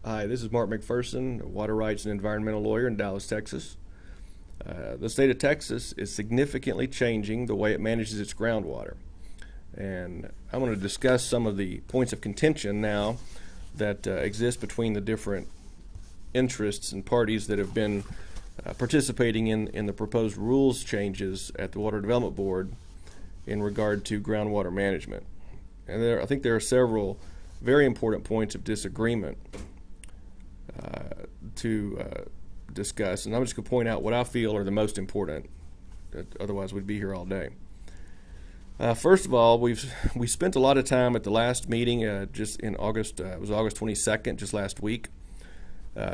Hi, this is Mark McPherson, a water rights and environmental lawyer in Dallas, Texas. The state of Texas is significantly changing the way it manages its groundwater. And I want to discuss some of the points of contention now that exist between the different interests and parties that have been participating in the proposed rules changes at the Water Development Board in regard to groundwater management. And I think there are several very important points of disagreement to discuss, and I'm just going to point out what I feel are the most important. Otherwise, we'd be here all day. First of all, we spent a lot of time at the last meeting just in August. It was August 22nd, just last week,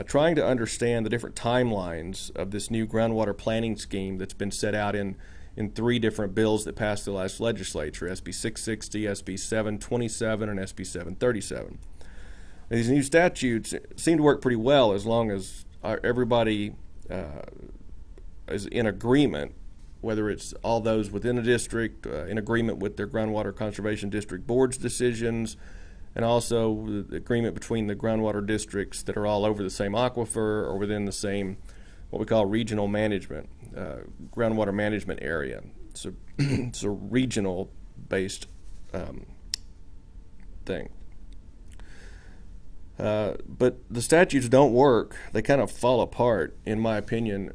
trying to understand the different timelines of this new groundwater planning scheme that's been set out in three different bills that passed the last legislature: SB 660, SB 727, and SB 737. These new statutes seem to work pretty well as long as everybody is in agreement, whether it's all those within a district in agreement with their groundwater conservation district board's decisions, and also the agreement between the groundwater districts that are all over the same aquifer or within the same, what we call regional management, groundwater management area. So it's a regional based thing. But the statutes don't work. They kind of fall apart, in my opinion,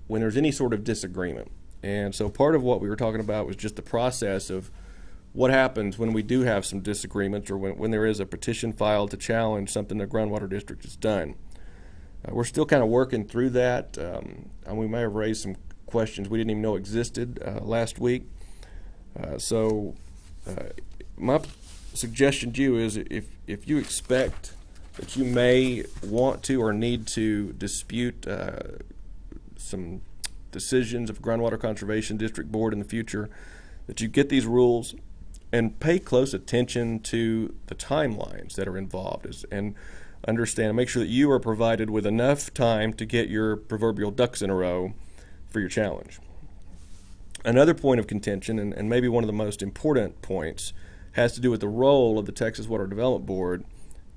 when there's any sort of disagreement. And so part of what we were talking about was just the process of what happens when we do have some disagreements, or when there is a petition filed to challenge something the groundwater district has done. We're still kind of working through that, and we may have raised some questions we didn't even know existed last week. So my suggestion to you is, if you expect that you may want to or need to dispute some decisions of groundwater conservation district board in the future, that you get these rules and pay close attention to the timelines that are involved, and understand and make sure that you are provided with enough time to get your proverbial ducks in a row for your challenge. Another point of contention, and maybe one of the most important points, has to do with the role of the Texas Water Development Board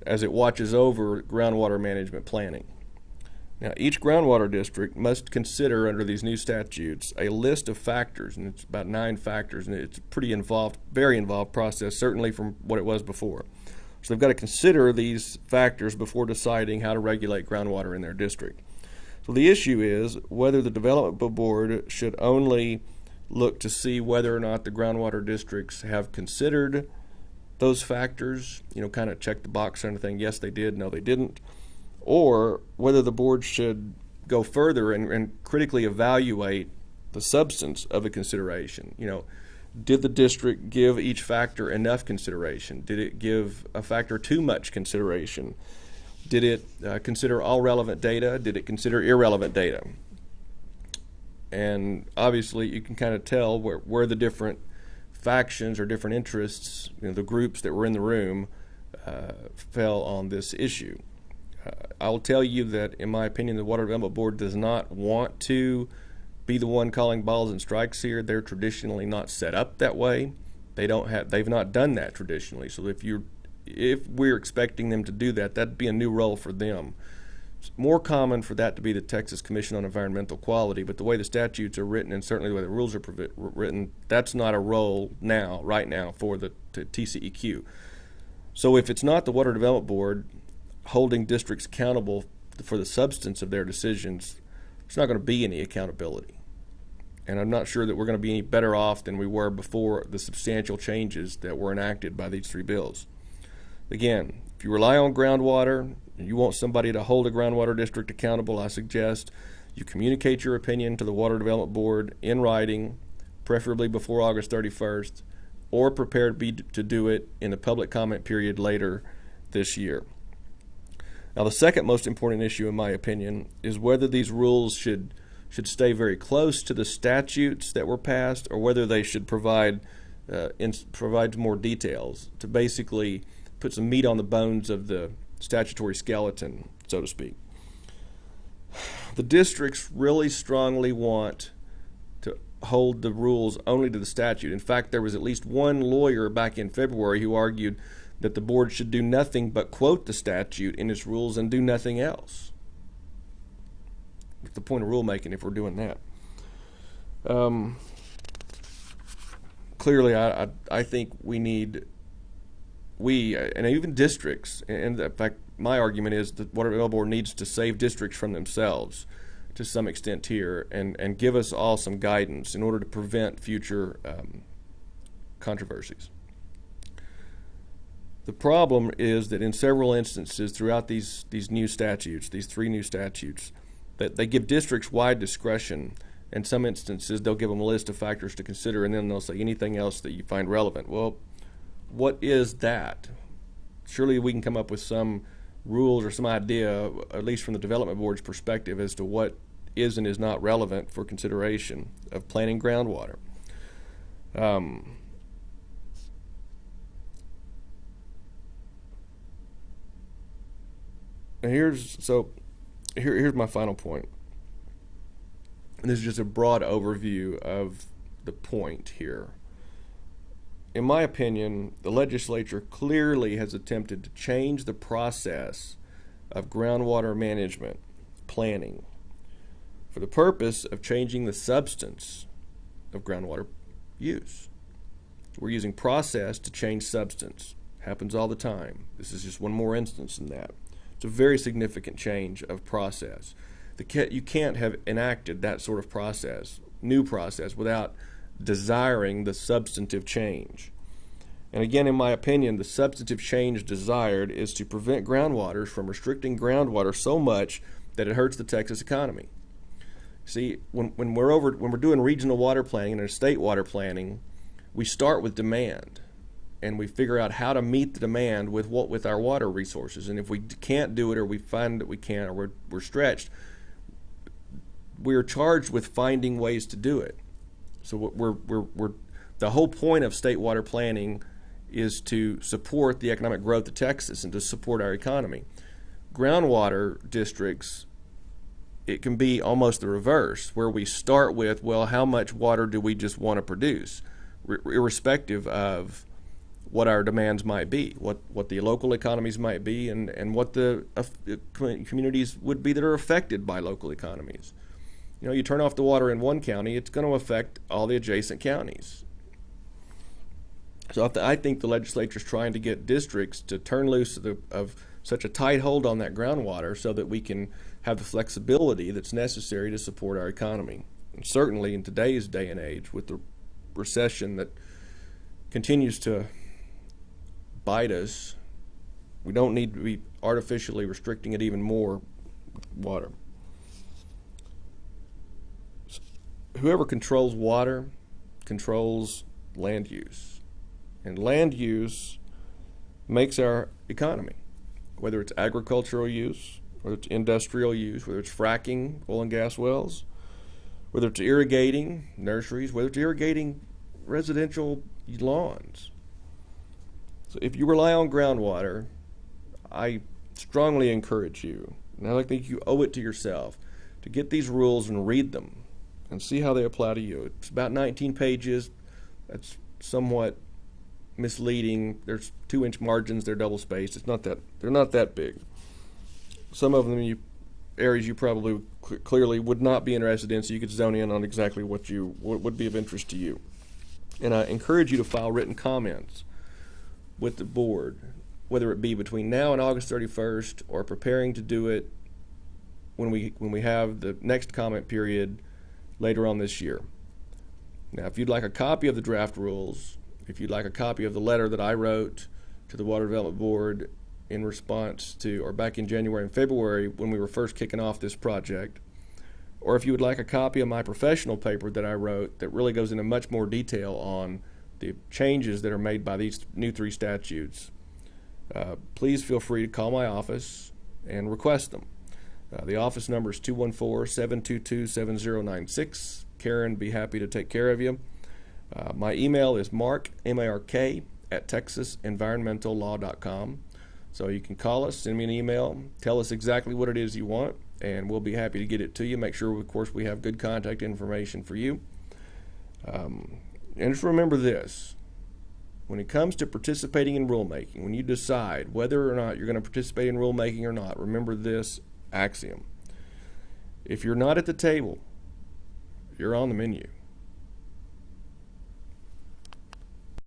as it watches over groundwater management planning. Now, each groundwater district must consider, under these new statutes, a list of factors, and it's about 9 factors, and it's a pretty involved, very involved process, certainly from what it was before. So they've got to consider these factors before deciding how to regulate groundwater in their district. So the issue is whether the development board should only look to see whether or not the groundwater districts have considered those factors, kind of check the box kind of thing, yes they did, no they didn't, or whether the board should go further and critically evaluate the substance of a consideration. Did the district give each factor enough consideration? Did it give a factor too much consideration? Did it consider all relevant data? Did it consider irrelevant data? And obviously you can kind of tell where the different factions or different interests, the groups that were in the room, fell on this issue. I will tell you that, in my opinion, the Water Development Board does not want to be the one calling balls and strikes here. They're traditionally not set up that way. They've not done that traditionally. So if we're expecting them to do that, that'd be a new role for them. It's more common for that to be the Texas Commission on Environmental Quality, but the way the statutes are written, and certainly the way the rules are written, that's not a role right now for the TCEQ. So if it's not the Water Development Board holding districts accountable for the substance of their decisions, there's not going to be any accountability. And I'm not sure that we're going to be any better off than we were before the substantial changes that were enacted by these 3 bills. Again, if you rely on groundwater and you want somebody to hold a groundwater district accountable, I suggest you communicate your opinion to the Water Development Board in writing, preferably before August 31st, or prepare to do it in the public comment period later this year. Now, the second most important issue, in my opinion, is whether these rules should stay very close to the statutes that were passed, or whether they should provide more details to basically put some meat on the bones of the statutory skeleton, so to speak. The districts really strongly want to hold the rules only to the statute. In fact, there was at least one lawyer back in February who argued that the board should do nothing but quote the statute in its rules and do nothing else. What's the point of rulemaking if we're doing that? Clearly, I think we and even districts, and in fact, my argument is that Water Development Board needs to save districts from themselves to some extent here, and give us all some guidance in order to prevent future controversies. The problem is that in several instances throughout these new statutes, these 3 new statutes, that they give districts wide discretion. In some instances, they'll give them a list of factors to consider, and then they'll say anything else that you find relevant. Well, what is that? Surely we can come up with some rules or some idea, at least from the Development Board's perspective, as to what is and is not relevant for consideration of planning groundwater. Here's my final point. And this is just a broad overview of the point here. In my opinion, the legislature clearly has attempted to change the process of groundwater management planning for the purpose of changing the substance of groundwater use. We're using process to change substance. Happens all the time. This is just one more instance in that. It's a very significant change of process. You can't have enacted that sort of process, new process, without desiring the substantive change. And again, in my opinion, the substantive change desired is to prevent groundwaters from restricting groundwater so much that it hurts the Texas economy. See, when we're doing regional water planning and state water planning, we start with demand, and we figure out how to meet the demand with our water resources. And if we can't do it, or we find that we can't, or we're stretched, we're charged with finding ways to do it. So the whole point of state water planning is to support the economic growth of Texas and to support our economy. Groundwater districts, it can be almost the reverse, where we start with, well, how much water do we just want to produce, irrespective of what our demands might be, what the local economies might be, and what the communities would be that are affected by local economies. You know, you turn off the water in one county, it's going to affect all the adjacent counties. So I think the legislature is trying to get districts to turn loose of such a tight hold on that groundwater so that we can have the flexibility that's necessary to support our economy. And certainly in today's day and age, with the recession that continues to bite us, we don't need to be artificially restricting it even more with water. Whoever controls water controls land use, and land use makes our economy, whether it's agricultural use, whether it's industrial use, whether it's fracking oil and gas wells, whether it's irrigating nurseries, whether it's irrigating residential lawns. So if you rely on groundwater, I strongly encourage you, and I think you owe it to yourself, to get these rules and read them and see how they apply to you. It's about 19 pages. That's somewhat misleading. There's 2-inch margins. They're double spaced. They're not that big. Some of them areas you probably clearly would not be interested in, so you could zone in on exactly what would be of interest to you. And I encourage you to file written comments with the board, whether it be between now and August 31st or preparing to do it when we have the next comment period later on this year. Now, if you'd like a copy of the draft rules, if you'd like a copy of the letter that I wrote to the Water Development Board in response to, or back in January and February when we were first kicking off this project, or if you would like a copy of my professional paper that I wrote that really goes into much more detail on the changes that are made by these new 3 statutes, please feel free to call my office and request them. The office number is 214-722-7096. Karen, be happy to take care of you. My email is mark, M-A-R-K, at texasenvironmentalaw.com. So you can call us, send me an email, tell us exactly what it is you want, and we'll be happy to get it to you. Make sure, of course, we have good contact information for you. And just remember this. when it comes to participating in rulemaking, when you decide whether or not you're going to participate in rulemaking or not, remember this axiom. If you're not at the table, you're on the menu.